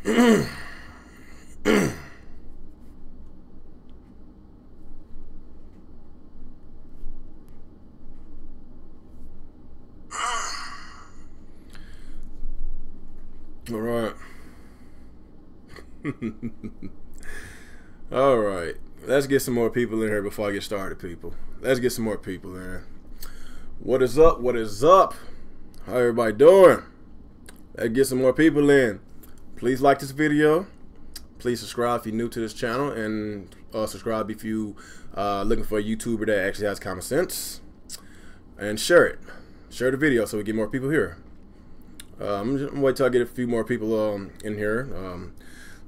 All right. All right. Let's get some more people in here before I get started, people. Let's get some more people in here. What is up? What is up? How everybody doing? Let's get some more people in. Please like this video. Please subscribe if you're new to this channel, and subscribe if you looking for a YouTuber that actually has common sense. And share it. Share the video so we get more people here. I'm gonna wait till I get a few more people in here.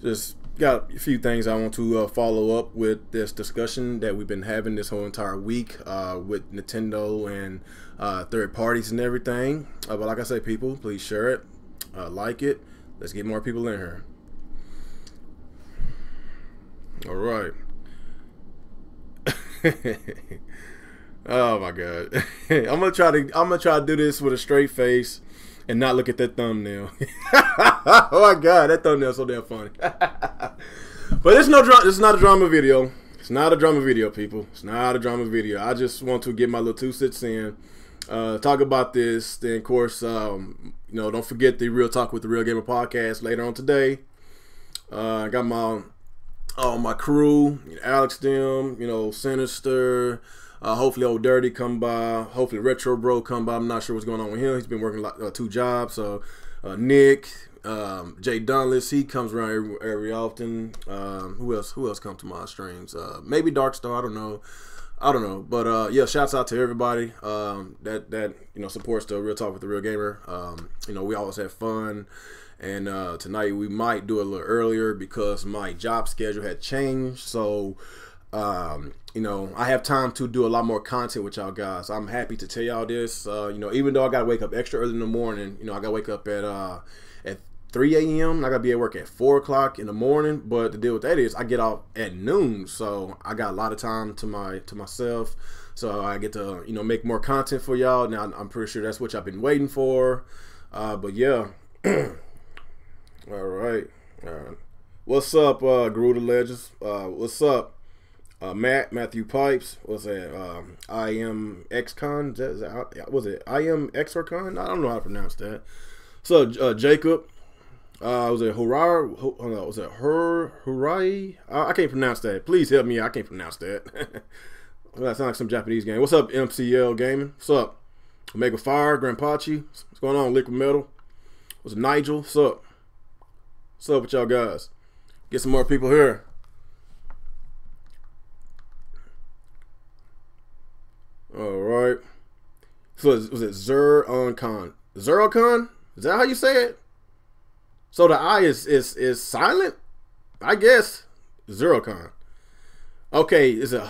Just got a few things I want to follow up with this discussion that we've been having this whole entire week with Nintendo and third parties and everything. But like I say, people, please share it, like it. Let's get more people in here. All right. Oh my God. I'm gonna try to do this with a straight face and not look at that thumbnail. Oh my God, that thumbnail's so damn funny. But it's not a drama video. It's not a drama video, people. It's not a drama video. I just want to get my little 2 cents in, talk about this. Then of course, you know, don't forget the Real Talk with the Real Gamer podcast later on today. I got my crew, Alex, them, you know, Sinister. Hopefully Old Dirty come by. Hopefully Retro Bro come by. I'm not sure what's going on with him. He's been working 2 jobs. So Nick, JDauntless, he comes around every often. Who else come to my streams? Maybe Darkstar. I don't know. But yeah, shouts out to everybody that you know supports the Real Talk with the Real Gamer. You know, we always have fun. And tonight we might do it a little earlier because my job schedule had changed. So you know, I have time to do a lot more content with y'all guys. I'm happy to tell y'all this. You know, even though I gotta wake up extra early in the morning, you know, I gotta wake up at 3 a.m. I gotta be at work at 4 o'clock in the morning. But the deal with that is I get off at noon, so I got a lot of time to myself. So I get to, you know, make more content for y'all. Now I'm pretty sure that's what y'all been waiting for. But yeah. All right. What's up, Garuda Legends? What's up? Matthew Pipes, was it I am XCon? Was it I am XRCon? I don't know how to pronounce that. So Jacob, was it Hurai? Was it Hurai? I can't pronounce that. Please help me. I can't pronounce that. That sounds like some Japanese game. What's up, MCL Gaming? What's up, Omega Fire, Grandpachi? What's going on, Liquid Metal? What's up, Nigel? What's up? What's up with y'all guys? Get some more people here. All right. So was it Zerocon? Zerocon? Is that how you say it? So the I is silent? I guess. Zerocon. Okay, is it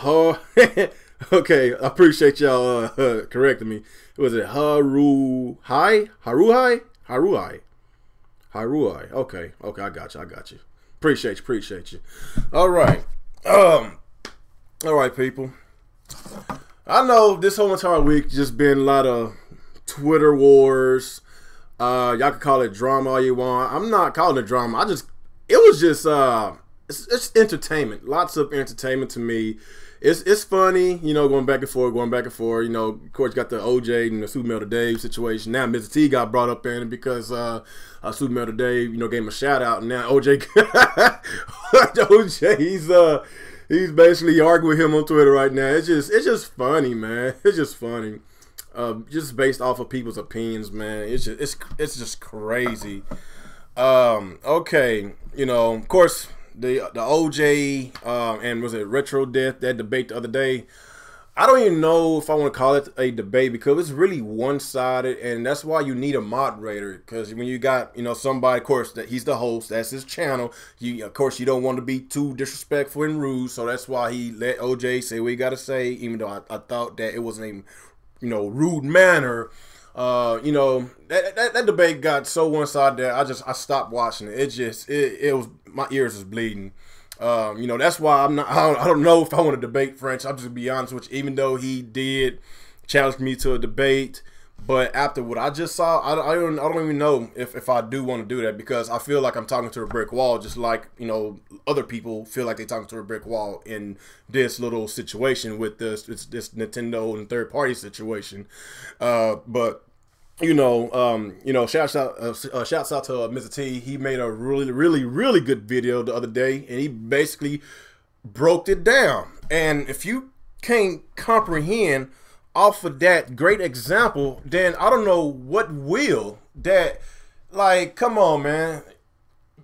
Okay, I appreciate y'all correcting me. Was it Haruhai? Okay, I got you. Appreciate you. All right. All right, people. I know this whole entire week just been a lot of Twitter wars. Y'all can call it drama all you want. I'm not calling it drama. It was just it's entertainment. Lots of entertainment to me. It's funny, you know, going back and forth. You know, of course, you got the OJ and the Super Metal Dave situation. Now, Mr. T got brought up in it because Super Metal Dave, you know, gave him a shout out. And now OJ, he's basically arguing with him on Twitter right now. It's just funny, man. It's just funny. Just based off of people's opinions, man. It's just crazy. Okay, you know, of course. The OJ and was it Retro Death, that debate the other day, I don't even know if I want to call it a debate because it's really one-sided, and that's why you need a moderator. Because when you got, you know, somebody, of course, that he's the host, that's his channel. Of course, you don't want to be too disrespectful and rude, so that's why he let OJ say what he got to say, even though I thought that it wasn't a, you know, rude manner. You know, that debate got so one-sided that I stopped watching it. It was, my ears was bleeding. You know, that's why I don't know if I want to debate French. I'll just be honest with you. Even though he did challenge me to a debate, But after what I just saw, I don't even know if I do want to do that, because I feel like I'm talking to a brick wall, just like, you know, other people feel like they're talking to a brick wall in this little situation with this Nintendo and third party situation. But you know, shouts out to Mr. T. He made a really good video the other day, and he basically broke it down. And if you can't comprehend off of that great example, then I don't know what will. That, like, come on, man.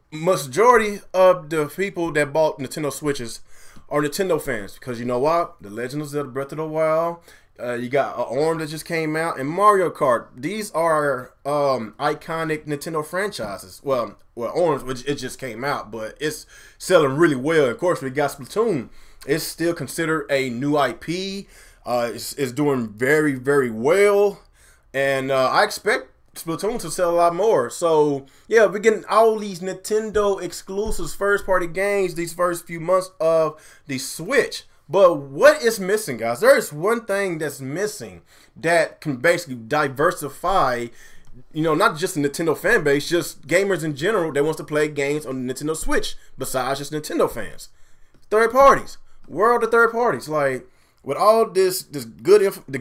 Majority of the people that bought Nintendo Switches are Nintendo fans, because you know what? The Legend of Zelda Breath of the Wild, you got Orange that just came out, and Mario Kart. These are iconic Nintendo franchises. Well, Orange, which it just came out, but it's selling really well. Of course, we got Splatoon. It's still considered a new IP. It's doing very well, and I expect Splatoon to sell a lot more. So yeah, we're getting all these Nintendo exclusives, first party games these first few months of the Switch. But what is missing, guys? There is one thing that's missing that can basically diversify, you know, not just the Nintendo fan base, just gamers in general that wants to play games on the Nintendo Switch besides just Nintendo fans. Third parties, world of third parties, like. With all this good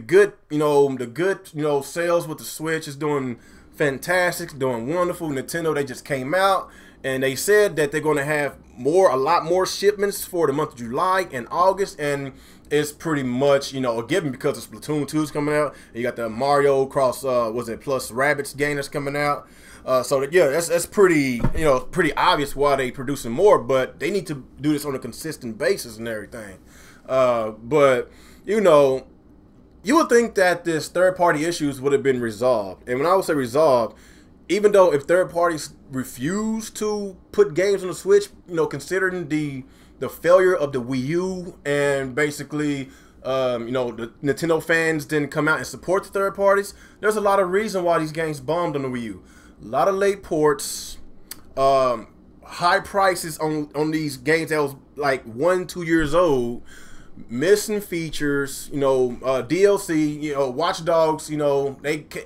sales with the Switch is doing fantastic, doing wonderful. Nintendo, they just came out and they said that they're going to have a lot more shipments for the month of July and August, and it's pretty much, you know, a given because the Splatoon 2 is coming out. You got the Mario Cross, plus Rabbids game that's coming out. So yeah, that's pretty, you know, pretty obvious why they producing more, but they need to do this on a consistent basis and everything. But you know, you would think that this third-party issues would have been resolved. And when I would say resolved, even though if third parties refuse to put games on the Switch, you know, considering the failure of the Wii U, and basically, you know, the Nintendo fans didn't come out and support the third parties, there's a lot of reason why these games bombed on the Wii U. A lot of late ports, high prices on these games that was like 1-2 years old, missing features, you know, DLC, you know, Watch Dogs, you know,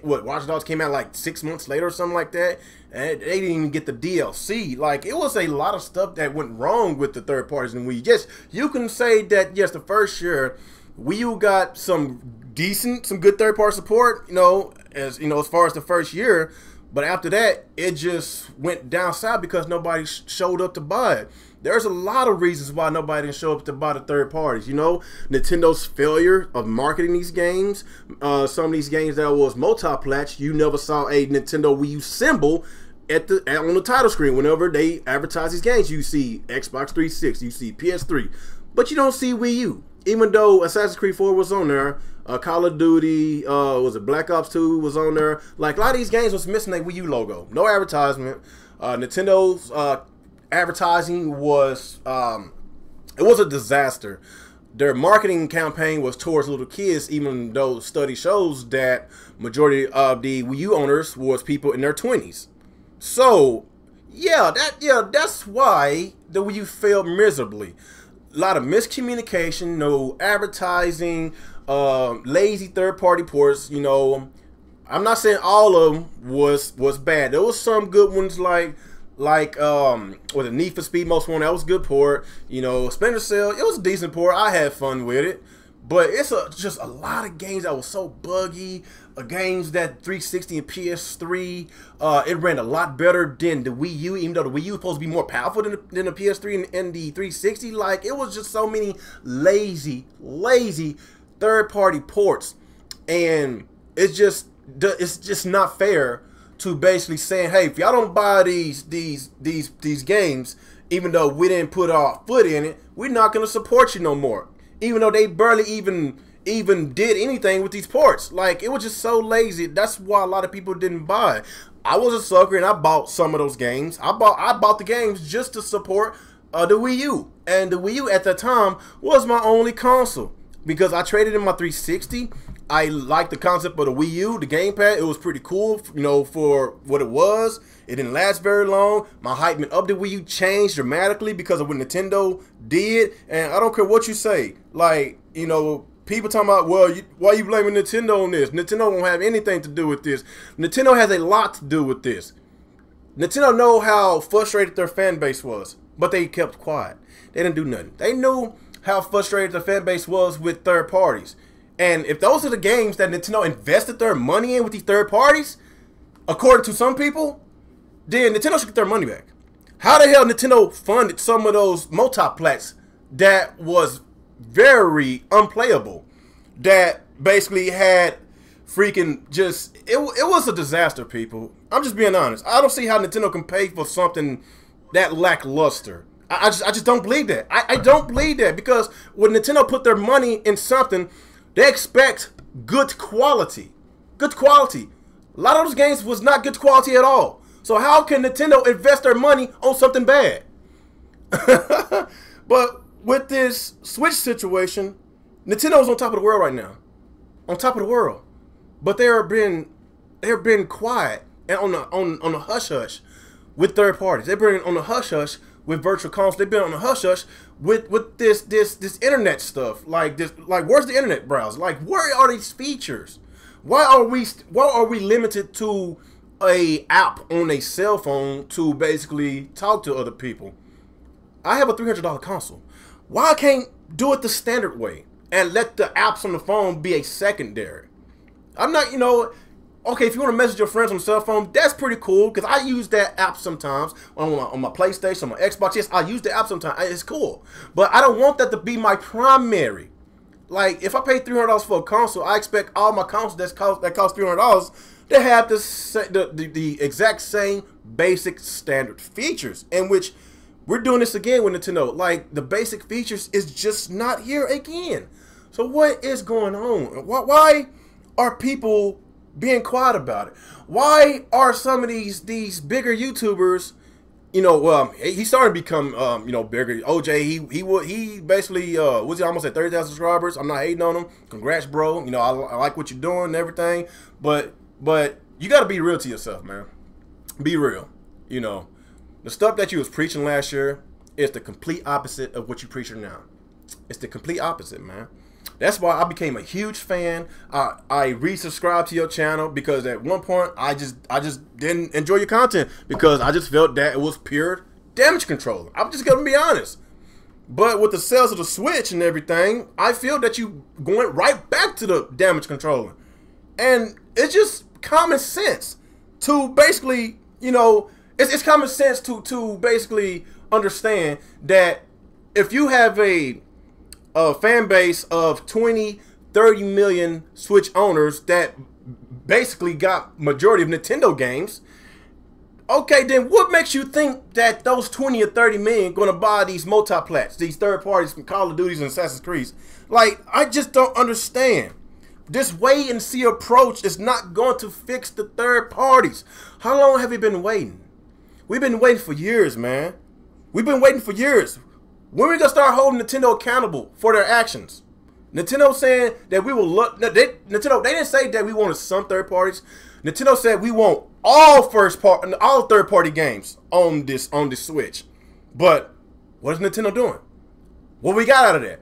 Watch Dogs came out like 6 months later or something like that, and they didn't even get the DLC. Like, it was a lot of stuff that went wrong with the third parties in Wii U. Yes, you can say that, yes, the first year, Wii U got some good third party support, you know, as far as the first year, but after that, it just went down south because nobody showed up to buy it. There's a lot of reasons why nobody didn't show up to buy the third parties. You know, Nintendo's failure of marketing these games. Some of these games that was multi-plat, you never saw a Nintendo Wii U symbol on the title screen. Whenever they advertise these games, you see Xbox 360, you see PS3, but you don't see Wii U. Even though Assassin's Creed 4 was on there, Call of Duty, was it Black Ops 2 was on there. Like, a lot of these games was missing a Wii U logo. No advertisement. Nintendo's advertising was it was a disaster. Their marketing campaign was towards little kids, even though the study shows that majority of the Wii U owners was people in their 20s. So that's why the Wii U failed miserably. A lot of miscommunication, no advertising, lazy third-party ports. You know, I'm not saying all of them was bad. There was some good ones like with the Need for Speed Most Wanted, that was a good port. You know, Splinter Cell, it was a decent port. I had fun with it. But it's just a lot of games that was so buggy. Games that 360 and PS3, it ran a lot better than the Wii U, even though the Wii U was supposed to be more powerful than the PS3 and the 360. Like, it was just so many lazy third-party ports, and it's just not fair to basically saying, hey, if y'all don't buy these games, even though we didn't put our foot in it, we're not gonna support you no more. Even though they barely even did anything with these ports. Like, it was just so lazy. That's why a lot of people didn't buy. I was a sucker and I bought some of those games. I bought the games just to support the Wii U. And the Wii U at that time was my only console, because I traded in my 360. I liked the concept of the Wii U, the gamepad. It was pretty cool, you know, for what it was. It didn't last very long. My hype of the Wii U changed dramatically because of what Nintendo did. And I don't care what you say. Like, you know, people talking about, well, why are you blaming Nintendo on this? Nintendo won't have anything to do with this. Nintendo has a lot to do with this. Nintendo know how frustrated their fan base was, but they kept quiet. They didn't do nothing. They knew how frustrated the fan base was with third parties. And if those are the games that Nintendo invested their money in with these third parties, according to some people, then Nintendo should get their money back. How the hell Nintendo funded some of those multiplats that was very unplayable, that basically had freaking just, it was a disaster, people. I'm just being honest. I don't see how Nintendo can pay for something that lackluster. I just don't believe that. I don't believe that, because when Nintendo put their money in something, they expect good quality. Good quality. A lot of those games was not good quality at all. So how can Nintendo invest their money on something bad? But with this Switch situation, Nintendo's on top of the world right now. On top of the world. But they're been quiet and on the hush hush with third parties. They've been on the hush hush with virtual consoles. They've been on the hush hush with this internet stuff. Like where's the internet browser? Like, where are these features? Why are we limited to a app on a cell phone to basically talk to other people? I have a $300 console. Why I can't do it the standard way and let the apps on the phone be a secondary? I'm not, okay, if you want to message your friends on the cell phone, that's pretty cool, because I use that app sometimes on my PlayStation, on my Xbox. Yes, I use the app sometimes. It's cool. But I don't want that to be my primary. Like, if I pay $300 for a console, I expect all my consoles that cost $300 to have the exact same basic standard features, in which we're doing this again with Nintendo. Like, the basic features is just not here again. So what is going on? Why are people being quiet about it? Why are some of these bigger YouTubers, he started to become bigger. OJ, he basically was he almost at 30,000 subscribers. I'm not hating on him. Congrats, bro. I like what you're doing and everything, but you got to be real to yourself, man. Be real. The stuff that you was preaching last year is the complete opposite of what you're preaching now. It's the complete opposite, man. That's why I became a huge fan. I resubscribed to your channel, because at one point I just didn't enjoy your content, because I just felt that it was pure damage control. I'm just gonna be honest. But with the sales of the Switch and everything, I feel that you going right back to the damage controller. And it's just common sense to basically, it's common sense to basically understand that if you have a fan base of 20, 30 million Switch owners that basically got majority of Nintendo games, okay, then what makes you think that those 20 or 30 million going to buy these multiplats, these third parties from Call of Duties and Assassin's Creed? Like, I just don't understand. This wait and see approach is not going to fix the third parties. How long have we been waiting? We've been waiting for years, man. We've been waiting for years. When are we gonna start holding Nintendo accountable for their actions? Nintendo saying that we will look. Nintendo, they didn't say that we wanted some third parties. Nintendo said we want all third party games on this Switch. But what is Nintendo doing? What we got out of that?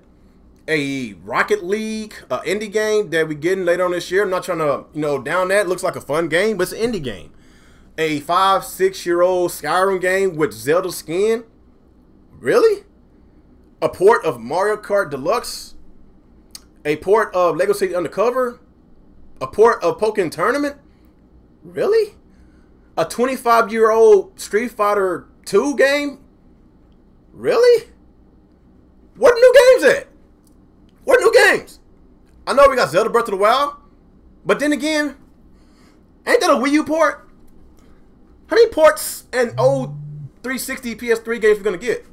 A Rocket League, indie game that we getting later on this year. I'm not trying to down that. Looks like a fun game, but it's an indie game. A 5-6-year-old Skyrim game with Zelda skin. Really? A port of Mario Kart Deluxe, a port of Lego City Undercover, a port of Pokken Tournament. Really? A 25-year-old Street Fighter 2 game. Really? Where the new games at? Where the new games? I know we got Zelda Breath of the Wild, but then again, ain't that a Wii U port? How many ports and old 360 PS3 games we gonna get?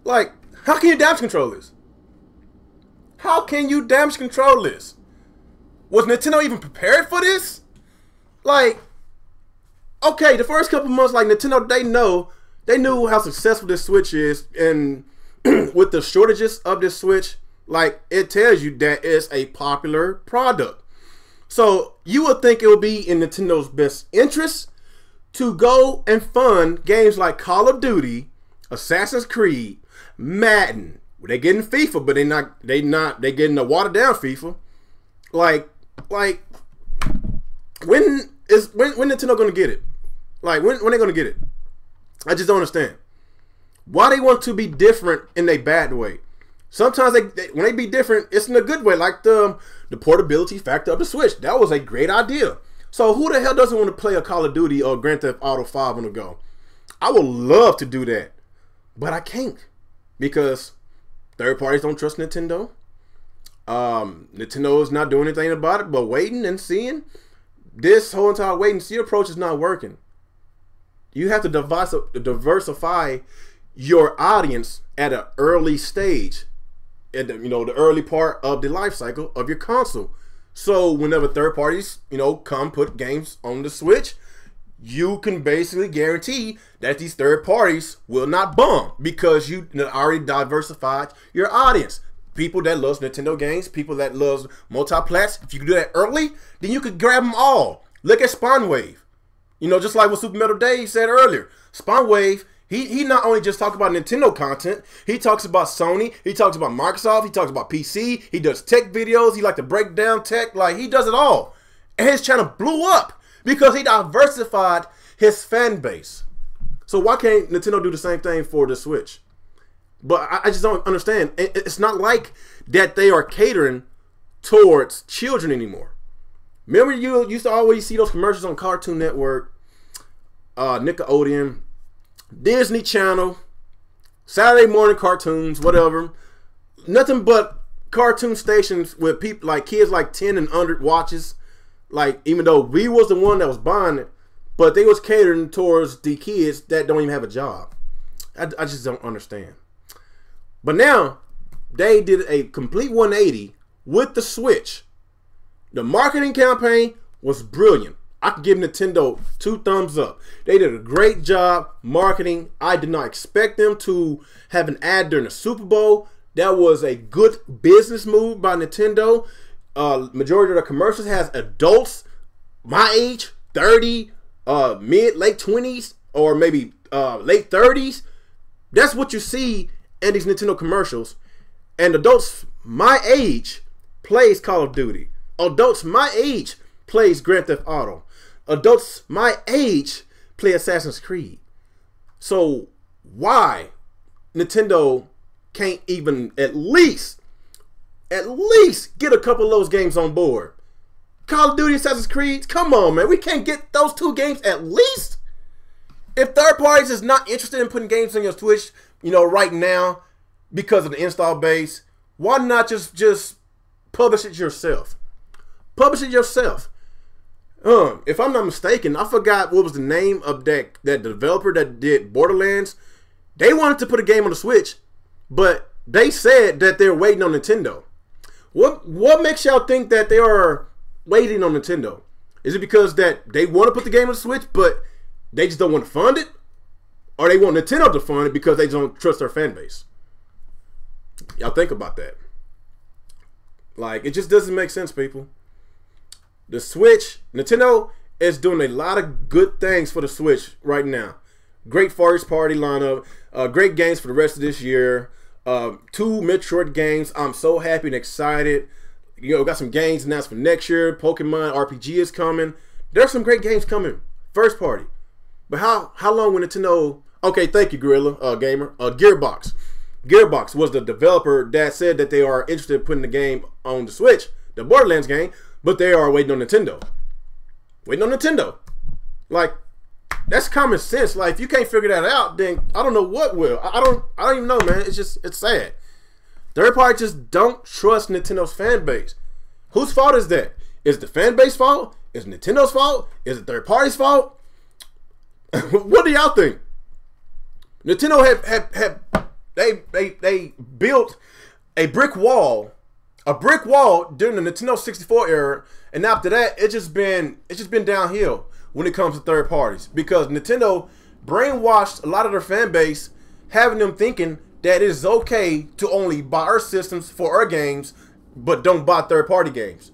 Like, how can you damage control this? How can you damage control this? Was Nintendo even prepared for this? Like, okay, the first couple months, like, Nintendo, they knew how successful this Switch is, and with the shortages of this Switch, like, it tells you that it's a popular product. So you would think it would be in Nintendo's best interest to go and fund games like Call of Duty, Assassin's Creed, Madden, They getting FIFA, but they getting a watered down FIFA. Like when Nintendo gonna get it? Like when they gonna get it? I just don't understand why they want to be different in a bad way. Sometimes when they be different, it's in a good way, like the portability factor of the Switch. That was a great idea. So who the hell doesn't want to play a Call of Duty or Grand Theft Auto 5 on the go? I would love to do that, but I can't because third parties don't trust Nintendo. Nintendo is not doing anything about it, but waiting and seeing. This whole entire wait and see approach is not working. You have to diversify your audience at an early stage, at the early part of the life cycle of your console. So whenever third parties, come put games on the Switch, you can basically guarantee that these third parties will not bomb because you already diversified your audience. People that loves Nintendo games, people that loves multi-plats. If you can do that early, then you could grab them all. Look at Spawn Wave. Just like what Super Metal Dave said earlier. Spawn Wave, he not only just talks about Nintendo content, he talks about Sony, he talks about Microsoft, he talks about PC, he does tech videos, he like to break down tech, like he does it all. And his channel blew up because he diversified his fan base. So why can't Nintendo do the same thing for the Switch? But I just don't understand. It's not like that they are catering towards children anymore. Remember, you used to always see those commercials on Cartoon Network, Nickelodeon, Disney Channel, Saturday morning cartoons, whatever. Nothing but cartoon stations with people like kids like 10 and under watches. Like, even though we was the one that was buying it, but they was catering towards the kids that don't even have a job. I just don't understand. But now, they did a complete 180 with the Switch. The marketing campaign was brilliant. I could give Nintendo 2 thumbs up. They did a great job marketing. I did not expect them to have an ad during the Super Bowl. That was a good business move by Nintendo. Majority of the commercials has adults my age, 30, late 20s, or maybe late 30s. That's what you see in these Nintendo commercials. And adults my age plays Call of Duty. Adults my age plays Grand Theft Auto. Adults my age play Assassin's Creed. So why Nintendo can't even at least get a couple of those games on board? Call of Duty, Assassin's Creed, come on, man. We can't get those 2 games at least? If third parties is not interested in putting games on your Switch, right now because of the install base, why not just publish it yourself? Publish it yourself. If I'm not mistaken, I forgot what was the name of that developer that did Borderlands. They wanted to put a game on the Switch, but they said that they're waiting on Nintendo. What makes y'all think that they are waiting on Nintendo? Is it because that they want to put the game on the Switch, but they just don't want to fund it? Or they want Nintendo to fund it because they don't trust their fan base? Y'all think about that. Like, it just doesn't make sense, people. The Switch, Nintendo is doing a lot of good things for the Switch right now. Great first party lineup, great games for the rest of this year. 2 Metroid games. I'm so happy and excited. Got some games announced for next year. Pokemon RPG is coming. There's some great games coming. First party. But how long will Nintendo... Okay, thank you, Gorilla Gamer. Gearbox. Gearbox was the developer that said that they are interested in putting the game on the Switch, the Borderlands game, but they are waiting on Nintendo. Waiting on Nintendo. Like, that's common sense. Like, if you can't figure that out, then I don't know what will. I don't even know, man. It's sad. Third party just don't trust Nintendo's fan base. Whose fault is that? Is it the fan base fault? Is it Nintendo's fault? Is it third party's fault? What do y'all think? Nintendo they built a brick wall during the Nintendo 64 era, and after that it's just been downhill when it comes to third parties, because Nintendo brainwashed a lot of their fan base, having them thinking that it is okay to only buy our systems for our games but don't buy third party games.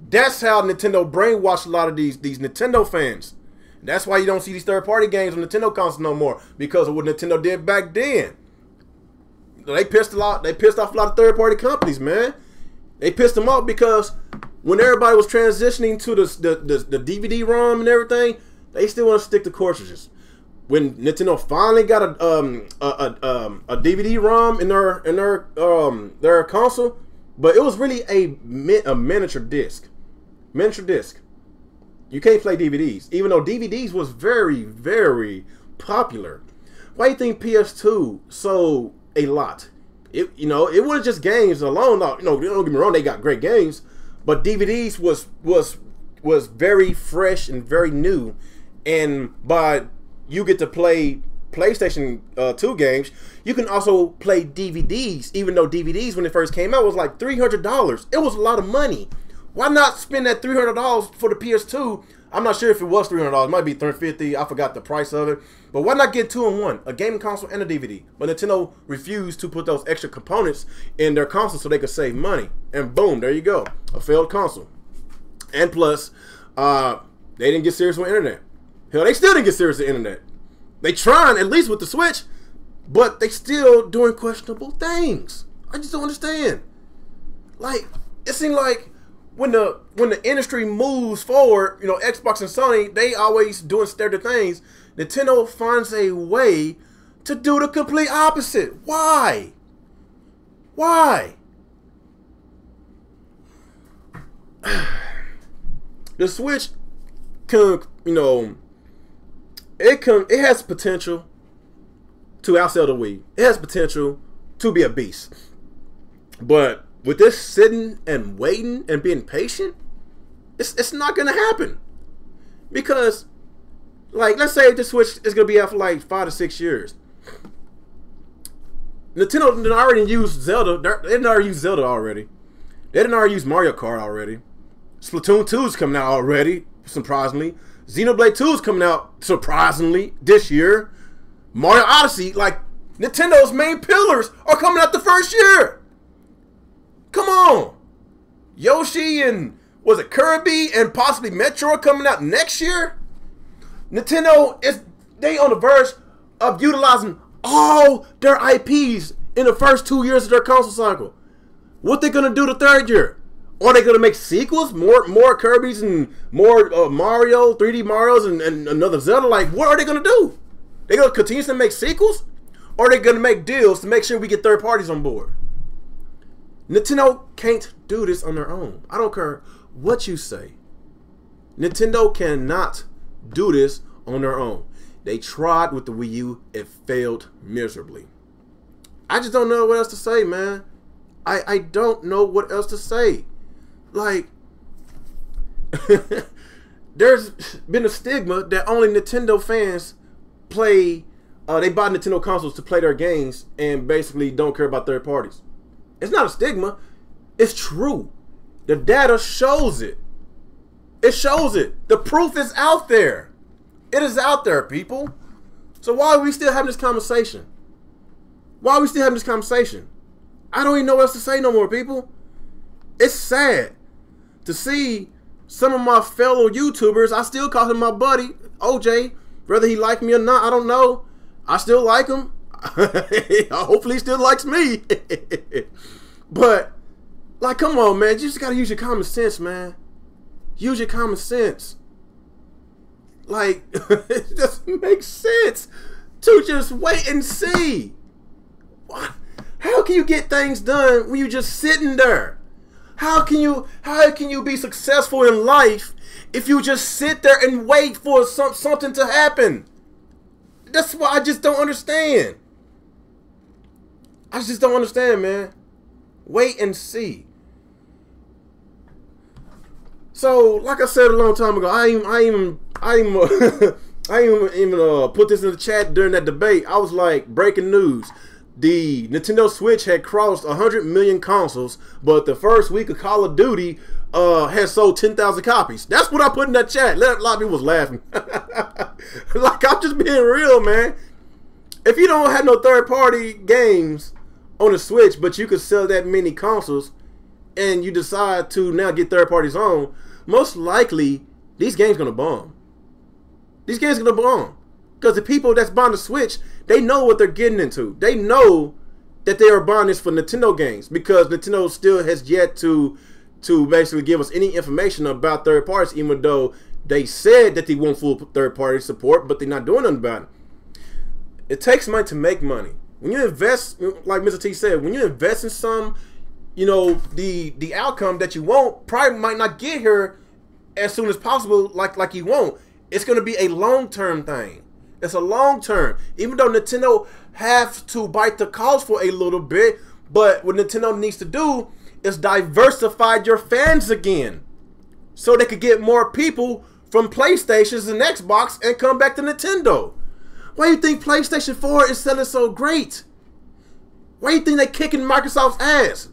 That's how Nintendo brainwashed a lot of these Nintendo fans. That's why you don't see these third party games on Nintendo consoles no more, because of what Nintendo did back then. they pissed off a lot of third-party companies, man. They pissed them off because when everybody was transitioning to the DVD-ROM and everything, they still want to stick to cartridges. When Nintendo finally got a DVD-ROM in their console, but it was really a miniature disc. Miniature disc. You can't play DVDs, even though DVDs was very, very popular. Why do you think PS2 sold a lot? It wasn't just games alone. Don't get me wrong, they got great games, but DVDs was very fresh and very new, and by you get to play PlayStation 2 games, you can also play DVDs, even though DVDs when it first came out was like $300. It was a lot of money. Why not spend that $300 for the PS2? I'm not sure if it was $300. It might be $350. I forgot the price of it. But why not get 2 in 1? A gaming console and a DVD. But Nintendo refused to put those extra components in their console so they could save money. And boom, there you go. A failed console. And plus, they didn't get serious with internet. Hell, they still didn't get serious with internet. They trying, at least with the Switch, but they still doing questionable things. I just don't understand. Like, it seems like when the industry moves forward, Xbox and Sony, they always doing standard things. Nintendo finds a way to do the complete opposite. Why? Why? The Switch can, it has potential to outsell the Wii. It has potential to be a beast. But with this sitting and waiting and being patient, it's not gonna happen. Because, like, let's say the Switch is gonna be out for like 5 to 6 years. Nintendo didn't already use Zelda. They didn't already use Zelda already. They didn't already use Mario Kart already. Splatoon 2 is coming out already, surprisingly. Xenoblade 2 is coming out, surprisingly, this year. Mario Odyssey, like, Nintendo's main pillars are coming out the first year. Come on. Yoshi and, was it Kirby and possibly Metroid coming out next year? Nintendo, they on the verge of utilizing all their IPs in the first 2 years of their console cycle. What they gonna do the third year? Are they gonna make sequels? More Kirby's and more Mario, 3D Marios and another Zelda? Like, what are they gonna do? They gonna continue to make sequels? Or are they gonna make deals to make sure we get third parties on board? Nintendo can't do this on their own. I don't care what you say. Nintendo cannot do this on their own. They tried with the Wii U. It failed miserably. I just don't know what else to say, man. I don't know what else to say. Like, there's been a stigma that only Nintendo fans play, they buy Nintendo consoles to play their games and basically don't care about third parties. It's not a stigma. It's true. The data shows it. It shows it. The proof is out there. It is out there, people. So why are we still having this conversation? Why are we still having this conversation? I don't even know what else to say no more, people. It's sad to see some of my fellow YouTubers. I still call him my buddy, OJ. Whether he like me or not, I don't know. I still like him. Hopefully he still likes me. But, like, come on, man. You just gotta use your common sense, man. Use your common sense. Like, it just makes sense to just wait and see. What? How can you get things done when you're just sitting there? How can you be successful in life if you just sit there and wait for something to happen? That's what I just don't understand. I just don't understand, man. Wait and see. So, like I said a long time ago, I even put this in the chat during that debate. I was like, breaking news. The Nintendo Switch had crossed 100 million consoles, but the first week of Call of Duty has sold 10,000 copies. That's what I put in that chat. A lot of people was laughing. Like, I'm just being real, man. If you don't have no third-party games on the Switch, but you could sell that many consoles, and you decide to now get third parties on, most likely these games gonna bomb. These games gonna bomb because the people that's buying the Switch, they know what they're getting into. They know that they are buying this for Nintendo games, because Nintendo still has yet to basically give us any information about third parties, even though they said that they want full third party support, but they're not doing nothing about it. It takes money to make money. When you invest, like Mr. T said, when you invest in some, you know, the outcome that you want probably might not get here as soon as possible, like you want. It's going to be a long-term thing. It's a long-term. Even though Nintendo have to bite the cost for a little bit, but what Nintendo needs to do is diversify your fans again, so they could get more people from PlayStations and Xbox and come back to Nintendo. Why do you think PlayStation 4 is selling so great? Why do you think they're kicking Microsoft's ass?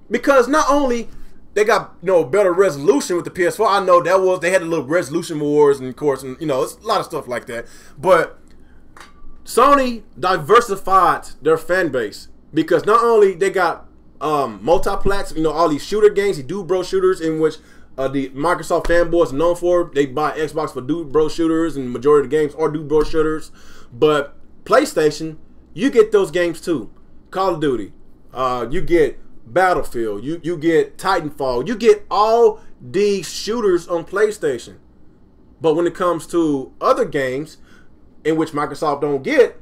Because not only they got, you know, better resolution with the PS4. I know they had a little resolution wars, and of course, and, you know, it's a lot of stuff like that. But Sony diversified their fan base, because not only they got multiplats, you know, all these shooter games, the dude bro shooters, in which the Microsoft fanboys are known for. They buy Xbox for dude bro shooters, and the majority of the games are dude bro shooters. But PlayStation, you get those games too. Call of Duty, you get Battlefield, you get Titanfall, you get all these shooters on PlayStation. But when it comes to other games in which Microsoft don't get,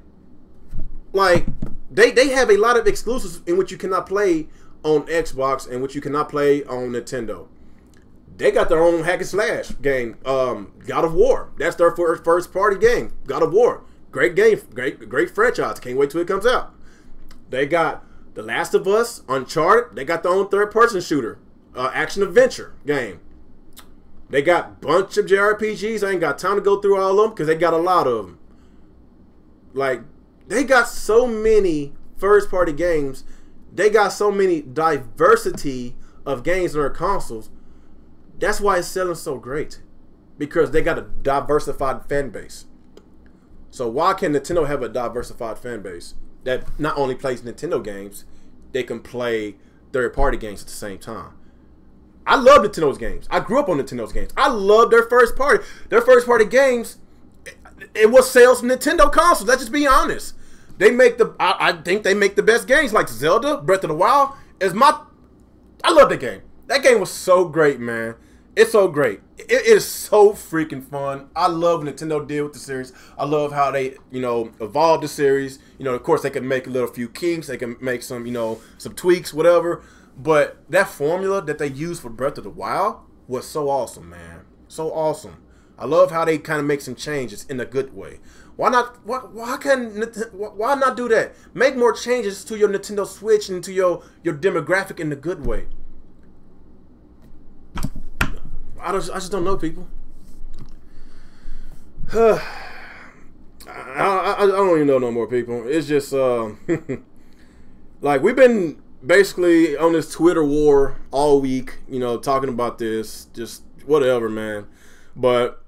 like they have a lot of exclusives in which you cannot play on Xbox and which you cannot play on Nintendo. They got their own hack and slash game, God of War. That's their first party game, God of War. Great game, great franchise. Can't wait till it comes out. They got The Last of Us, Uncharted. They got their own third-person shooter, action-adventure game. They got a bunch of JRPGs. I ain't got time to go through all of them because they got a lot of them. Like, they got so many first-party games. They got so many diversity of games on their consoles. That's why it's selling so great, because they got a diversified fan base. So why can Nintendo have a diversified fan base that not only plays Nintendo games, they can play third-party games at the same time? I love Nintendo's games. I grew up on Nintendo's games. I love their first party. Their first-party games, it was sales from Nintendo consoles. Let's just be honest. They make I think they make the best games, like Zelda, Breath of the Wild. I love that game. That game was so great, man. It's so great. It is so freaking fun. I love what Nintendo did with the series. I love how they, you know, evolved the series. You know, of course, they can make a little few kinks. They can make some, you know, some tweaks, whatever. But that formula that they used for Breath of the Wild was so awesome, man. So awesome. I love how they kind of make some changes in a good way. Why not? Why not do that? Make more changes to your Nintendo Switch and to your demographic in a good way. I just don't know, people. I don't even know no more, people. It's just like, we've been basically on this Twitter war all week, you know, talking about this, just whatever, man. But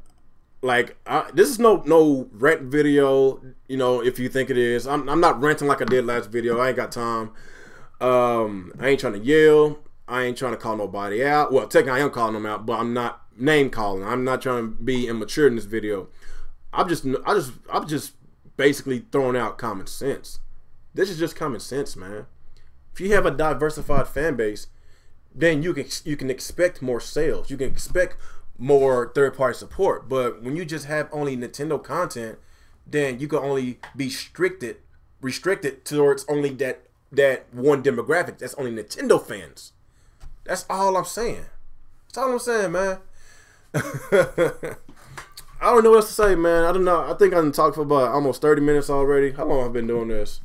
like, this is no rant video, you know, if you think it is. I'm not ranting like I did last video. I ain't got time. I ain't trying to yell. I ain't trying to call nobody out. Well, technically I am calling them out, but I'm not name calling. I'm not trying to be immature in this video. I'm just basically throwing out common sense. This is just common sense, man. If you have a diversified fan base, then you can expect more sales. You can expect more third-party support. But when you just have only Nintendo content, then you can only be restricted towards only that one demographic. That's only Nintendo fans. That's all I'm saying. That's all I'm saying, man. I don't know what else to say, man. I don't know. I think I done talked for about almost 30 minutes already. How long have I been doing this?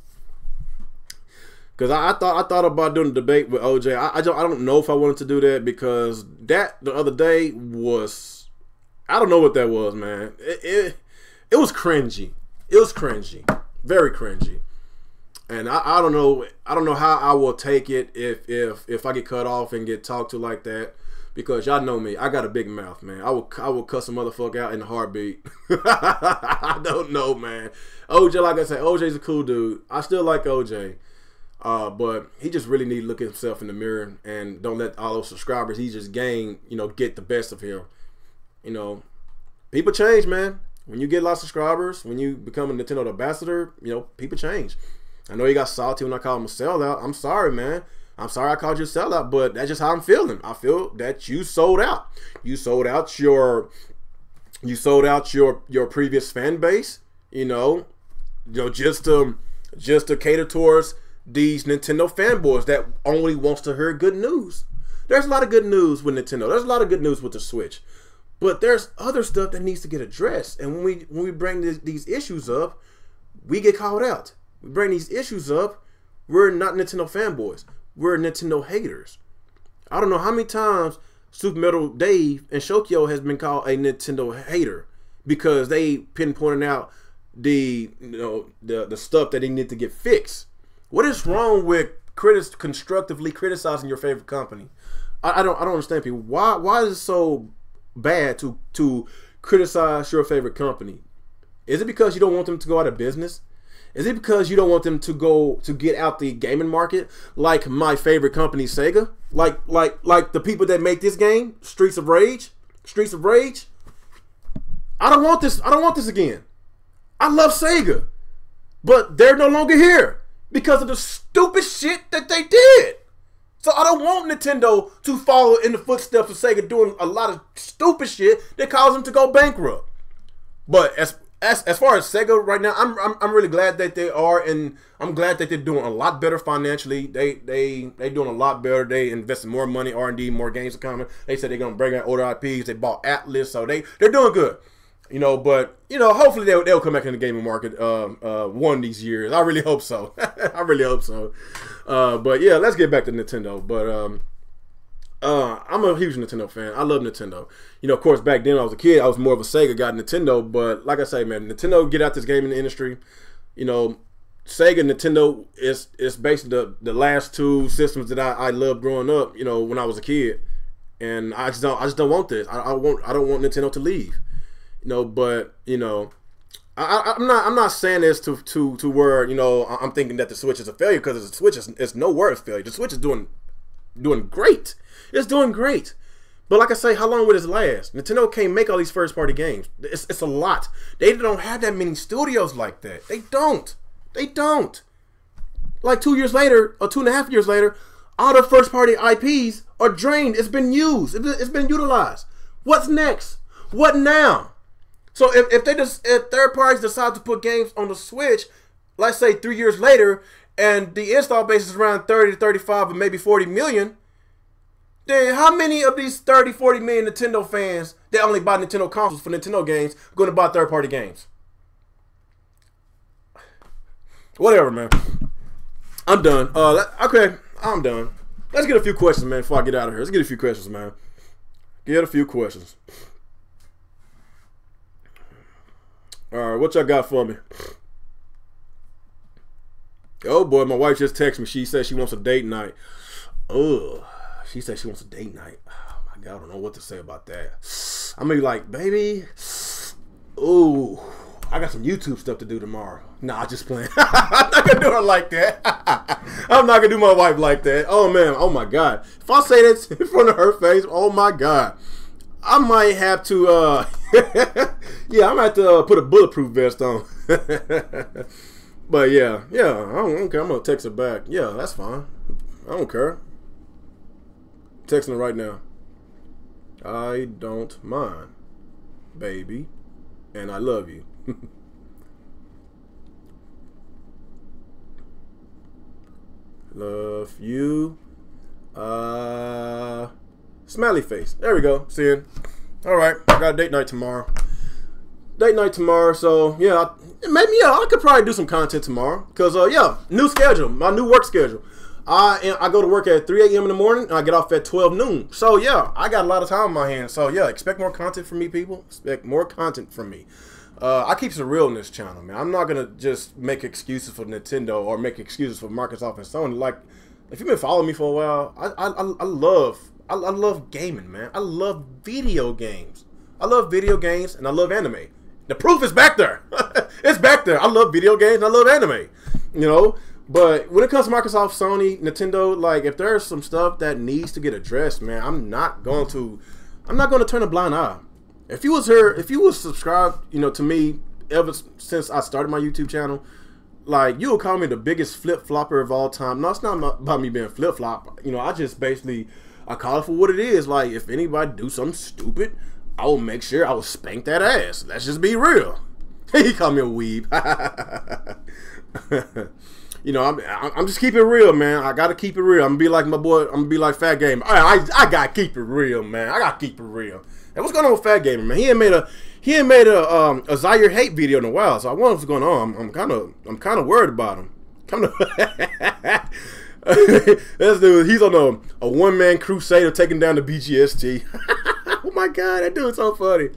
Because I thought about doing a debate with OJ. I don't know if I wanted to do that, because that the other day was, I don't know what that was, man. It was cringy. It was cringy, very cringy. And I don't know how I will take it if I get cut off and get talked to like that, because y'all know me. I got a big mouth, man. I will cuss a motherfucker out in a heartbeat. I don't know, man. OJ, like I said, OJ's a cool dude. I still like OJ. But he just really need to look at himself in the mirror and don't let all those subscribers he just gained, you know, get the best of him. You know, people change, man. When you get a lot of subscribers, when you become a Nintendo ambassador, you know, people change. I know you got salty when I called him a sellout. I'm sorry, man. I'm sorry I called you a sellout, but that's just how I'm feeling. I feel that you sold out. You sold out your previous fan base, just to cater towards these Nintendo fanboys that only wants to hear good news. There's a lot of good news with Nintendo. There's a lot of good news with the Switch. But there's other stuff that needs to get addressed. And when we bring these issues up, we get called out. We bring these issues up, we're not Nintendo fanboys. We're Nintendo haters. I don't know how many times Super Metal Dave and Shokyo has been called a Nintendo hater because they pinpointed out the stuff that they need to get fixed. What is wrong with constructively criticizing your favorite company? I don't understand people. Why is it so bad to criticize your favorite company? Is it because you don't want them to go out of business? Is it because you don't want them to get out the gaming market like my favorite company, Sega? Like the people that make this game, Streets of Rage? I don't want this again. I love Sega. But they're no longer here because of the stupid shit that they did. So I don't want Nintendo to follow in the footsteps of Sega doing a lot of stupid shit that caused them to go bankrupt. But as far as Sega right now, I'm really glad that they are, and I'm glad that they're doing a lot better financially. They doing a lot better. They invested more money, R&D, more games are coming. They said they're gonna bring out older IPs. They bought Atlas, so they're doing good. But hopefully they'll come back in the gaming market one of these years. I really hope so. I really hope so. But yeah, let's get back to Nintendo. But I'm a huge Nintendo fan. I love Nintendo. Of course, back then I was a kid, I was more of a Sega guy than Nintendo. But like I say, man, Nintendo get out this gaming industry. Sega, Nintendo is basically the last two systems that I loved growing up. When I was a kid, and I just don't want this. I don't want Nintendo to leave. But I'm not saying this to where I'm thinking that the Switch is a failure, because the Switch is nowhere a failure. The Switch is doing great. It's doing great. But like I say, how long will this last? Nintendo can't make all these first-party games. It's a lot. They don't have that many studios like that. They don't. Like 2 years later, or 2.5 years later, all the first-party IPs are drained. It's been used. It's been utilized. What's next? What now? So if third parties decide to put games on the Switch, let's say 3 years later, and the install base is around 30 to 35 or maybe 40 million, then how many of these 30, 40 million Nintendo fans that only buy Nintendo consoles for Nintendo games are going to buy third-party games? Whatever, man. I'm done. Okay, I'm done. Let's get a few questions, man, before I get out of here. Let's get a few questions, man. Get a few questions. All right, what y'all got for me? Oh, boy, my wife just texted me. She said she wants a date night. Ugh. She said she wants a date night. Oh, my God, I don't know what to say about that. I'm going to be like, baby, ooh, I got some YouTube stuff to do tomorrow. Nah, just playing. I'm not going to do her like that. I'm not going to do my wife like that. Oh, man. Oh, my God. If I say that in front of her face, oh, my God. I might have to, yeah, I might have to put a bulletproof vest on. But yeah, I don't care. I'm going to text her back. Yeah, that's fine. I don't care. Texting her right now. I don't mind, baby, and I love you. Love you. Smiley face. There we go. Seeing. All right. I got a date night tomorrow. So yeah, maybe I could probably do some content tomorrow. Cause yeah, new schedule. My new work schedule. I go to work at 3 a.m. in the morning and I get off at 12 noon. So yeah, I got a lot of time on my hands. So yeah, expect more content from me, people. Expect more content from me. I keep it real in this channel, man. I'm not gonna just make excuses for Nintendo or make excuses for Microsoft and Sony. Like, if you've been following me for a while, I love gaming, man. I love video games. I love video games and I love anime. The proof is back there. It's back there. I love video games and I love anime. But when it comes to Microsoft, Sony, Nintendo, like, if there's some stuff that needs to get addressed, man, I'm not going to turn a blind eye. If you was subscribed, to me ever since I started my YouTube channel, like, you'll call me the biggest flip-flopper of all time. No, it's not about me being flip-flop. You know, I just basically, I call it for what it is. Like, if anybody do something stupid, I will make sure I will spank that ass. Let's just be real. He called me a weeb. You know, I'm just keeping it real, man. I gotta keep it real. I'm gonna be like my boy. I'm gonna be like Fat Gamer. I gotta keep it real, man. I gotta keep it real. And what's going on with Fat Gamer, man? He ain't made a Zaire hate video in a while, so I wonder what's going on. I'm kind of worried about him. This dude, he's on a one-man crusade of taking down the BGST. Oh my god, that dude's so funny.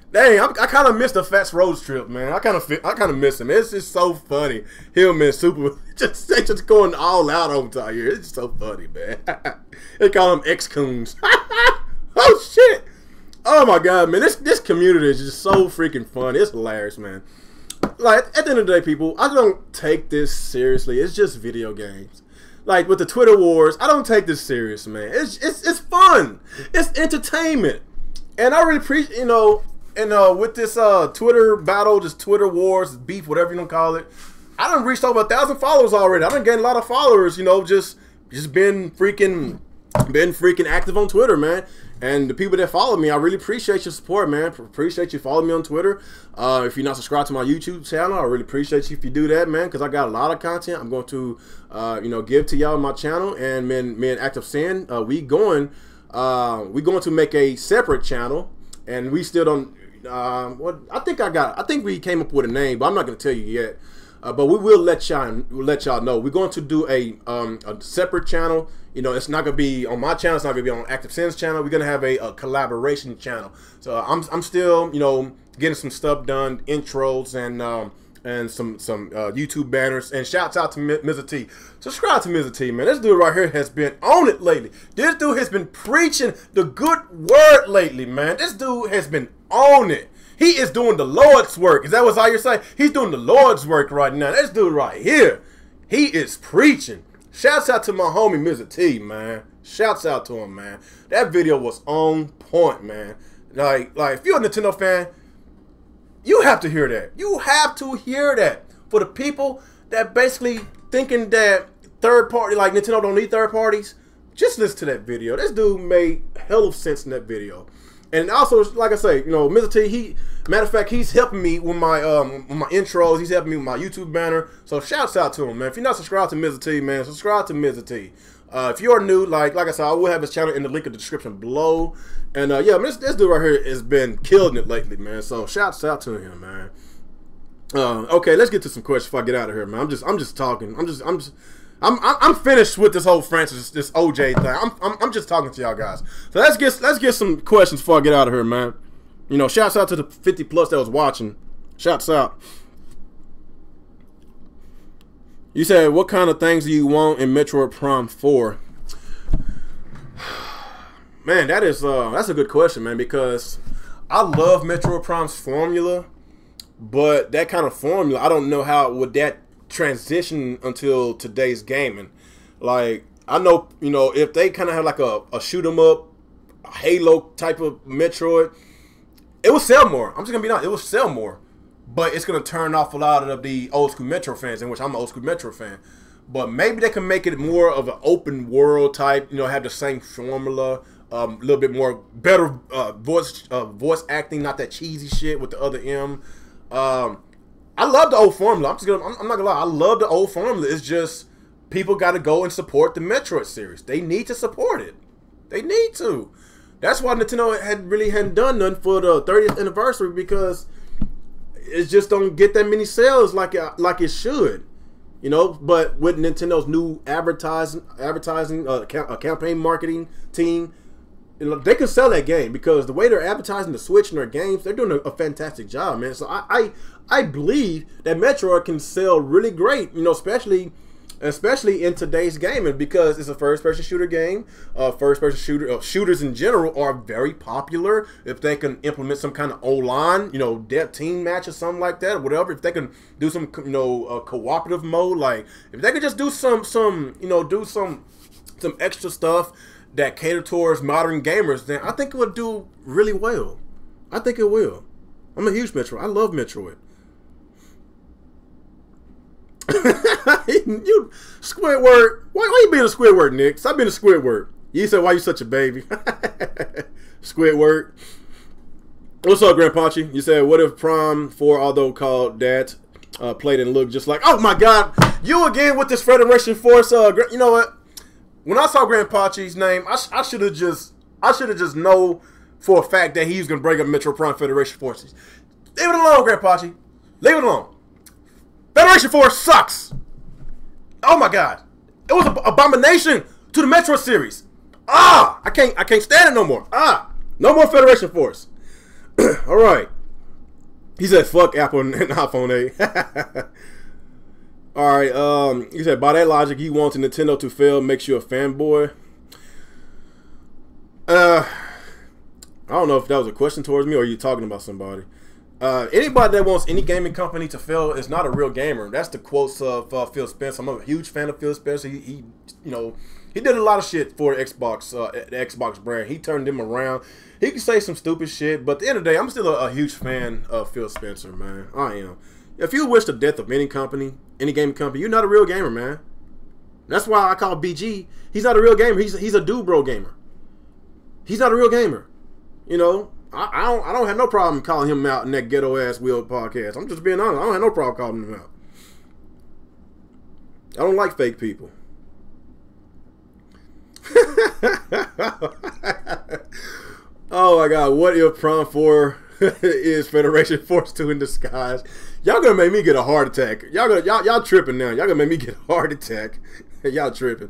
Dang, I kind of missed the Fats Road trip, man. I kind of miss him. It's just so funny. Him and Super just going all out on Zaire. It's just so funny, man. They call him ex-coons. Oh shit. Oh my god, man. This community is just so freaking funny. It's hilarious, man. Like, at the end of the day, people, I don't take this seriously. It's just video games. Like, with the Twitter wars, I don't take this serious, man. It's fun. It's entertainment. And I really appreciate, you know, and with this Twitter battle, this Twitter wars, beef, whatever you want to call it, I done reached over 1,000 followers already. I done gained a lot of followers, you know, just been freaking active on Twitter, man. And the people that follow me, I really appreciate your support, man. Appreciate you following me on Twitter. If you're not subscribed to my YouTube channel, I really appreciate you if you do that, man, because I got a lot of content I'm going to, you know, give to y'all on my channel. And me and ActivesiNGaming, we going to make a separate channel, and we still don't. I think we came up with a name, but I'm not going to tell you yet. But we will let y'all know. We're going to do a separate channel. You know, it's not going to be on my channel. It's not going to be on ActivesiNG's channel. We're going to have a collaboration channel. So I'm still, you know, getting some stuff done, intros and some YouTube banners. And shouts out to Mr. T. Subscribe to Mr. T, man. This dude right here has been on it lately. This dude has been preaching the good word lately, man. This dude has been on it. He is doing the Lord's work. Is that what Zaire say? He's doing the Lord's work right now. This dude right here, he is preaching. Shouts out to my homie, Mr. T, man. Shouts out to him, man. That video was on point, man. Like if you're a Nintendo fan, you have to hear that. You have to hear that. For the people that basically thinking that third party, like Nintendo don't need third parties, just listen to that video. This dude made hell of sense in that video. And also, like I say, you know, Mr. T, matter of fact, he's helping me with my intros. He's helping me with my YouTube banner. So shouts out to him, man. If you're not subscribed to Mr. T, man, subscribe to Mr. T. If you're new, like I said, I will have his channel in the link in the description below. And yeah, this dude right here has been killing it lately, man. So shouts out to him, man. Okay, let's get to some questions before I get out of here, man. I'm just talking. I'm finished with this whole Francis, this OJ thing. I'm just talking to y'all guys. So let's get some questions before I get out of here, man. You know, shouts out to the 50 plus that was watching. Shouts out. You said, what kind of things do you want in Metroid Prime 4? Man, that's a good question, man, because I love Metroid Prime's formula, but that kind of formula, I don't know how would that transition until today's gaming. Like, I know, you know, if they kind of have like a shoot 'em up, a Halo type of Metroid, it will sell more. I'm just gonna be honest, it will sell more, but it's gonna turn off a lot of the old school Metro fans, in which I'm an old school Metro fan. But maybe they can make it more of an open world type, you know, have the same formula, a little bit more better voice acting, not that cheesy shit with the other M. I love the old formula. I'm not gonna lie. I love the old formula. It's just people got to go and support the Metroid series. They need to support it. They need to. That's why Nintendo hadn't done nothing for the 30th anniversary, because it just don't get that many sales like it should. You know, but with Nintendo's new advertising campaign marketing team, you know, they can sell that game, because the way they're advertising the Switch and their games, they're doing a fantastic job, man. So I believe that Metroid can sell really great, you know, especially in today's gaming, because it's a first-person shooter game. Shooters in general are very popular. If they can implement some kind of online, you know, dev team match or something like that, or whatever. If they can do some, you know, cooperative mode, like if they could just do some extra stuff that cater towards modern gamers, then I think it would do really well. I think it will. I'm a huge Metroid. I love Metroid. You Squidward. Why you being a Squidward, Nick? Stop being a Squidward. You said why you such a baby. Squidward. What's up, Grandpachi? You said what if Prom 4, although called Dad, played and looked just like? Oh my God, you again with this Federation Force. You know what? When I saw Grandpachi's name, I should have just know for a fact that he was gonna bring up Metro Prime Federation Forces. Leave it alone, Grandpachi. Leave it alone. Federation Force sucks. Oh my God, it was an abomination to the Metro series. I can't stand it no more. No more Federation Force. All right. He said, "Fuck Apple and iPhone 8." All right. He said, by that logic, you want Nintendo to fail makes you a fanboy. I don't know if that was a question towards me or you talking about somebody. Anybody that wants any gaming company to fail is not a real gamer. That's the quotes of Phil Spencer. I'm a huge fan of Phil Spencer. He did a lot of shit for Xbox, the Xbox brand. He turned them around. He can say some stupid shit, but at the end of the day, I'm still a huge fan of Phil Spencer, man. I am. If you wish the death of any company, any gaming company, you're not a real gamer, man. That's why I call BG. He's not a real gamer. He's a do-bro gamer. He's not a real gamer. You know, I don't have no problem calling him out in that ghetto ass Will podcast. I'm just being honest. I don't have no problem calling him out. I don't like fake people. Oh my God, what if Prom 4 is Federation Force 2 in disguise? Y'all gonna make me get a heart attack. Y'all tripping now. Y'all gonna make me get a heart attack. Y'all tripping.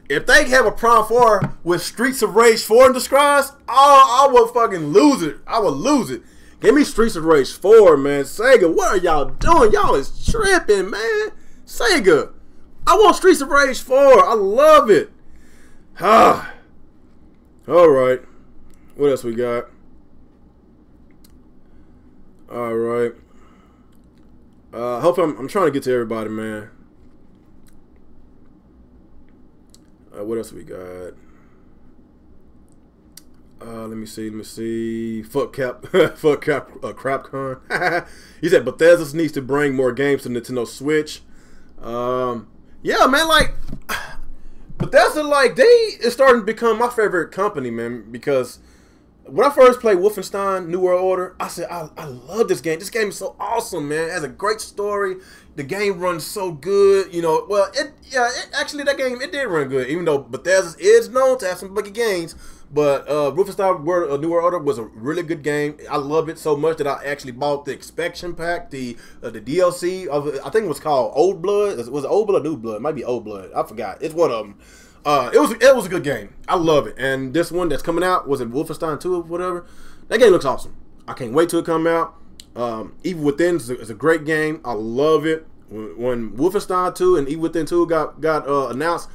If they have a Prom 4 with Streets of Rage 4 in disguise, I would fucking lose it. I would lose it. Give me Streets of Rage 4, man. Sega, what are y'all doing? Y'all is tripping, man. Sega, I want Streets of Rage 4. I love it. All right. What else we got? All right. Hopefully I'm trying to get to everybody, man. What else we got? Let me see. Fuck Crapcon. He said Bethesda needs to bring more games to Nintendo Switch. Yeah, man, like Bethesda, like they is starting to become my favorite company, man, because when I first played Wolfenstein New World Order, I said, I love this game. This game is so awesome, man. It has a great story. The game runs so good. You know, well, actually, that game, it did run good, even though Bethesda is known to have some buggy games. But Wolfenstein New World Order was a really good game. I love it so much that I actually bought the expansion pack, the DLC of it. I think it was called Old Blood. Was it Old Blood or New Blood? It might be Old Blood. I forgot. It's one of them. It was a good game. I love it. And this one that's coming out, was it Wolfenstein 2 or whatever? That game looks awesome. I can't wait till it come out. Evil Within is a great game. I love it. When Wolfenstein 2 and Evil Within 2 got announced,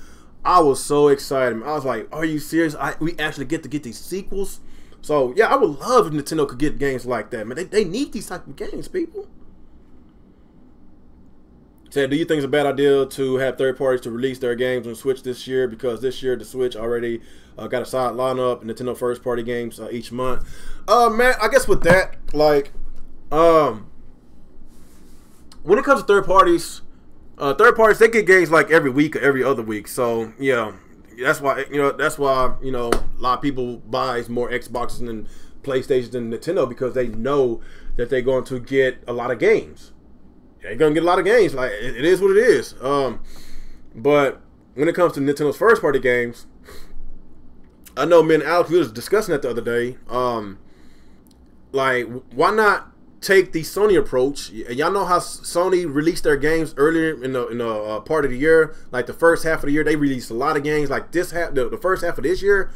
I was so excited. I was like, are you serious? We actually get to get these sequels? So, yeah, I would love if Nintendo could get games like that, man. They need these type of games, people. Said, do you think it's a bad idea to have third parties to release their games on Switch this year? Because this year the Switch already got a solid lineup and Nintendo first party games each month. Man, I guess with that, like, when it comes to third parties, they get games like every week or every other week. So yeah, that's why a lot of people buys more Xboxes and PlayStations than Nintendo, because they know that they're going to get a lot of games. They're gonna get a lot of games. Like it is what it is. But when it comes to Nintendo's first party games, I know me and Alex, we was discussing that the other day. Like, why not take the Sony approach? Y'all know how Sony released their games earlier in the part of the year. Like the first half of the year, they released a lot of games. Like the first half of this year,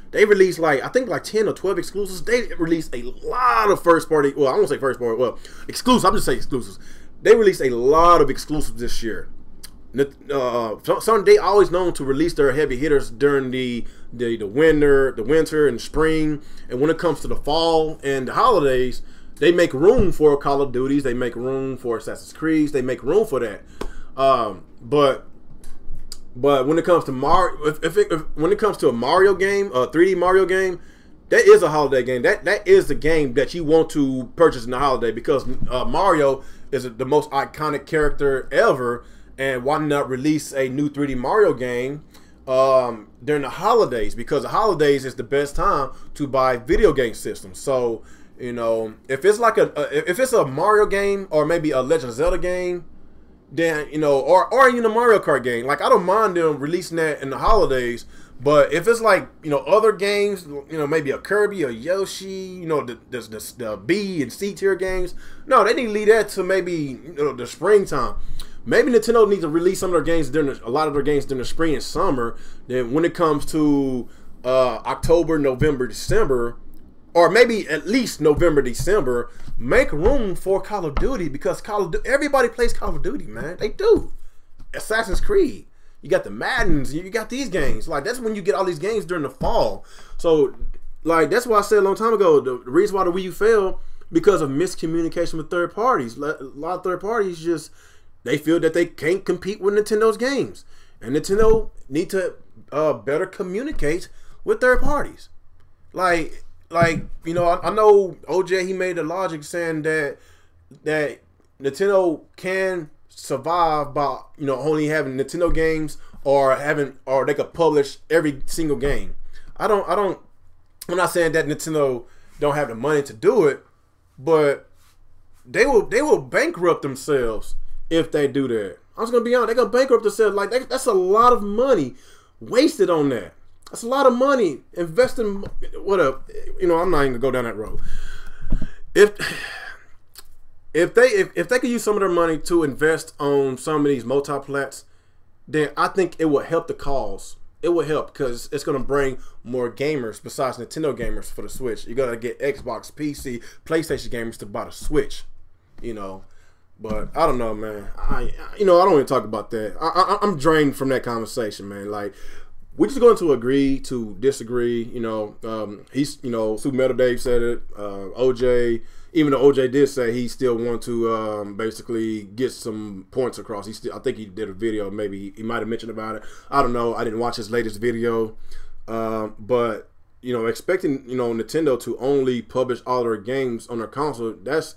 they released I think 10 or 12 exclusives. They released a lot of first party. Well, I won't say first party. Well, exclusives. I'm just saying exclusives. They released a lot of exclusives this year. Sony, they always known to release their heavy hitters during the winter and spring, and when it comes to the fall and the holidays, they make room for Call of Duties, they make room for Assassin's Creed, they make room for that. But when it comes to when it comes to a Mario game, a 3D Mario game, that is a holiday game. That is the game that you want to purchase in the holiday, because Mario the most iconic character ever, and why not release a new 3D Mario game during the holidays? Because the holidays is the best time to buy video game systems. So, you know, if it's like if it's a Mario game or maybe a Legend of Zelda game, then, you know, or even a Mario Kart game, like I don't mind them releasing that in the holidays. But if it's like, you know, other games, you know, maybe a Kirby, a Yoshi, you know, the B and C tier games, no, they need to leave that to maybe, you know, the springtime. Maybe Nintendo needs to release some of their games a lot of their games during the spring and summer. Then when it comes to October, November, December, or maybe at least November, December, make room for Call of Duty, because everybody plays Call of Duty, man. They do. Assassin's Creed. You got the Maddens. You got these games. Like, that's when you get all these games during the fall. So, like, that's why I said a long time ago, the reason why the Wii U failed, because of miscommunication with third parties. A lot of third parties just, they feel that they can't compete with Nintendo's games. And Nintendo need to better communicate with third parties. Like, you know, I know OJ, he made the logic saying that Nintendo can survive by, you know, only having Nintendo games, or they could publish every single game. I'm not saying that Nintendo don't have the money to do it, but they will bankrupt themselves if they do that. I was gonna be honest, they're gonna bankrupt themselves. Like, that's a lot of money wasted on that. That's a lot of money investing. You know, I'm not even gonna go down that road. If they could use some of their money to invest on some of these multi-plats, then I think it would help the cause. It would help, because it's going to bring more gamers besides Nintendo gamers for the Switch. You got to get Xbox, PC, PlayStation gamers to buy the Switch, you know. But I don't know, man. I don't want to talk about that. I'm drained from that conversation, man. Like, we're just going to agree to disagree. You know, he's, you know, Super Metal Dave said it. OJ. Even though OJ did say he still want to basically get some points across. I think he did a video. Maybe he might have mentioned about it. I don't know. I didn't watch his latest video. But, you know, expecting, you know, Nintendo to only publish all their games on their console, that's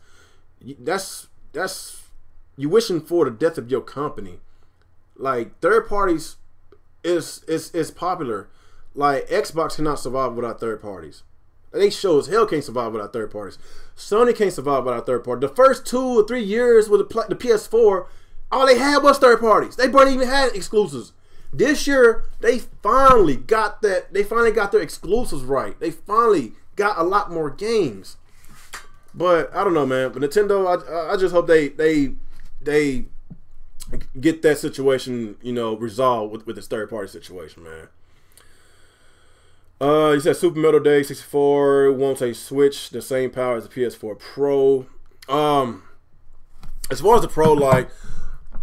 you wishing for the death of your company. Like, third parties is popular. Like, Xbox cannot survive without third parties. They show as hell can't survive without third parties. Sony can't survive without third parties. The first 2 or 3 years with the PS4, all they had was third parties. They barely even had exclusives. This year, they finally got that. They finally got their exclusives right. They finally got a lot more games. But I don't know, man. But Nintendo, I just hope they get that situation, you know, resolved with this third party situation, man. He said Super Metal Day 64 wants a Switch the same power as the PS4 Pro. As far as the Pro, like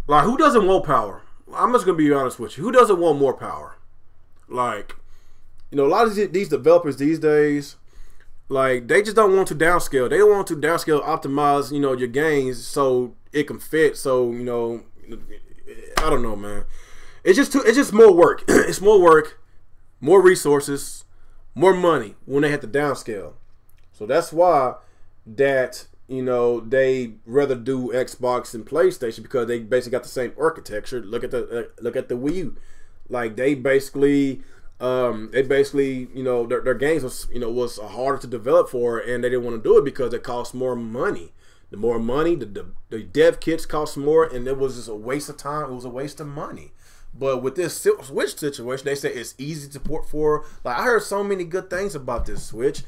who doesn't want power? I'm just gonna be honest with you. Who doesn't want more power? Like, you know, a lot of these developers these days, like, they just don't want to downscale. They don't want to downscale, optimize, you know, your games so it can fit. So, you know, I don't know, man. It's just more work. It's more work, more resources, more money when they have to downscale. So that's why that, you know, they rather do Xbox and PlayStation, because they basically got the same architecture. Look at the Wii U. Like, they basically you know, their games was harder to develop for, and they didn't want to do it because it cost more money. The more money, the dev kits cost more, and it was just a waste of time. It was a waste of money. But with this Switch situation, they say it's easy to port for. Like, I heard so many good things about this Switch,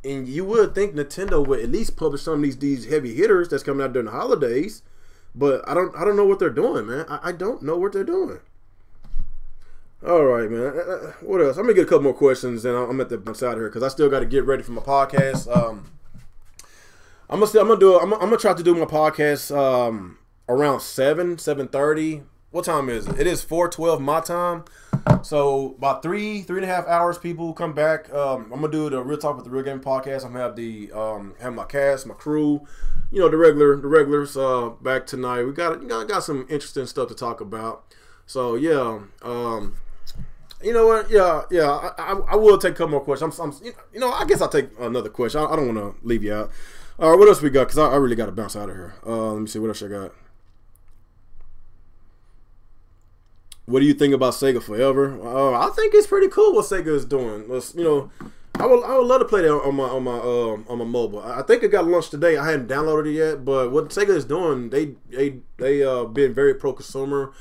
and you would think Nintendo would at least publish some of these heavy hitters that's coming out during the holidays. But I don't know what they're doing, man. I don't know what they're doing. All right, man. What else? I'm gonna get a couple more questions, and I'm at the bounce out here because I still got to get ready for my podcast. I'm gonna try to do my podcast around 7:30. What time is it? It is 4:12 my time. So about 3.5 hours, people come back. I'm gonna do the Real Talk with the Real Game podcast. I'm gonna have my cast, my crew, you know, the regulars back tonight. We got some interesting stuff to talk about. So yeah, you know what? Yeah. I will take a couple more questions. I guess I'll take another question. I don't want to leave you out. All right, what else we got? Because I really got to bounce out of here. Let me see. What else I got? What do you think about Sega Forever? I think it's pretty cool what Sega is doing. You know, I would love to play that on my mobile. I think it got launched today. I hadn't downloaded it yet, but what Sega is doing, they been very pro consumer.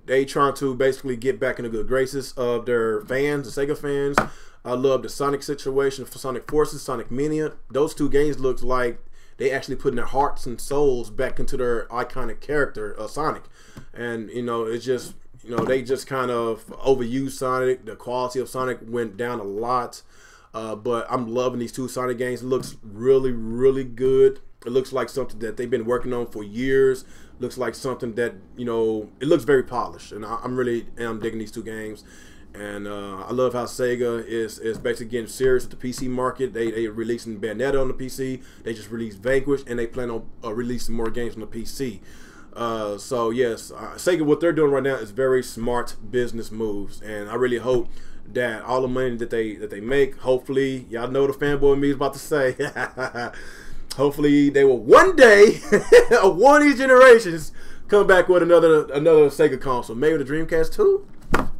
They trying to basically get back in the good graces of their fans, the Sega fans. I love the Sonic situation for Sonic Forces, Sonic Mania. Those two games looks like they actually putting their hearts and souls back into their iconic character, Sonic. And, you know, it's just, you know, they just kind of overused Sonic. The quality of Sonic went down a lot. But I'm loving these two Sonic games. It looks really, really good. It looks like something that they've been working on for years. Looks like something that, you know, it looks very polished. And I'm really digging these two games. And I love how Sega is basically getting serious with the PC market. They releasing Bayonetta on the PC. They just released Vanquish, and they plan on releasing more games on the PC. So yes, Sega, what they're doing right now is very smart business moves, and I really hope that all the money that they make, hopefully, y'all know the fanboy in me is about to say, hopefully they will one day, one of these generations, come back with another Sega console, maybe the Dreamcast 2.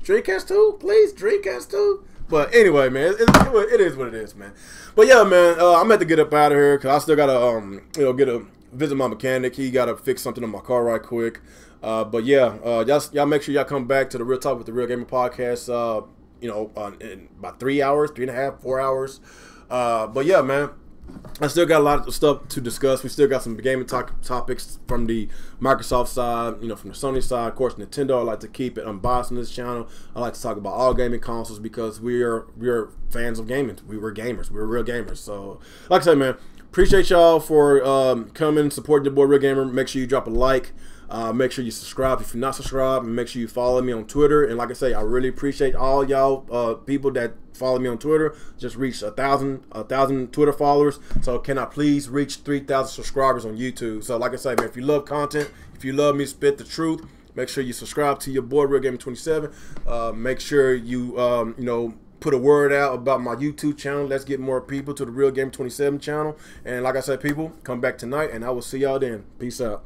Dreamcast 2, please, Dreamcast 2. But anyway, man, it is what it is, man. But yeah, man, I'm gonna have to get up out of here because I still gotta, you know, visit my mechanic. He gotta fix something on my car right quick. But yeah, y'all make sure y'all come back to the Real Talk with the Real Gamer podcast. You know, in about 3 hours, 3.5, 4 hours. But yeah, man. I still got a lot of stuff to discuss. We still got some gaming topics from the Microsoft side, you know, from the Sony side. Of course, Nintendo, I like to keep it unbiased on this channel. I like to talk about all gaming consoles because we're fans of gaming. We were gamers. We were real gamers. So, like I said, man, appreciate y'all for coming, supporting the boy Real Gamer. Make sure you drop a like. Make sure you subscribe if you're not subscribed, and make sure you follow me on Twitter. And like I say, I really appreciate all y'all people that follow me on Twitter. Just reached 1,000 Twitter followers. So can I please reach 3,000 subscribers on YouTube? So like I say, man, if you love content, if you love me spit the truth, make sure you subscribe to your boy Real Gamer 27. Make sure you you know, put a word out about my YouTube channel. Let's get more people to the Real Gamer 27 channel. And like I said, people, come back tonight, and I will see y'all then. Peace out.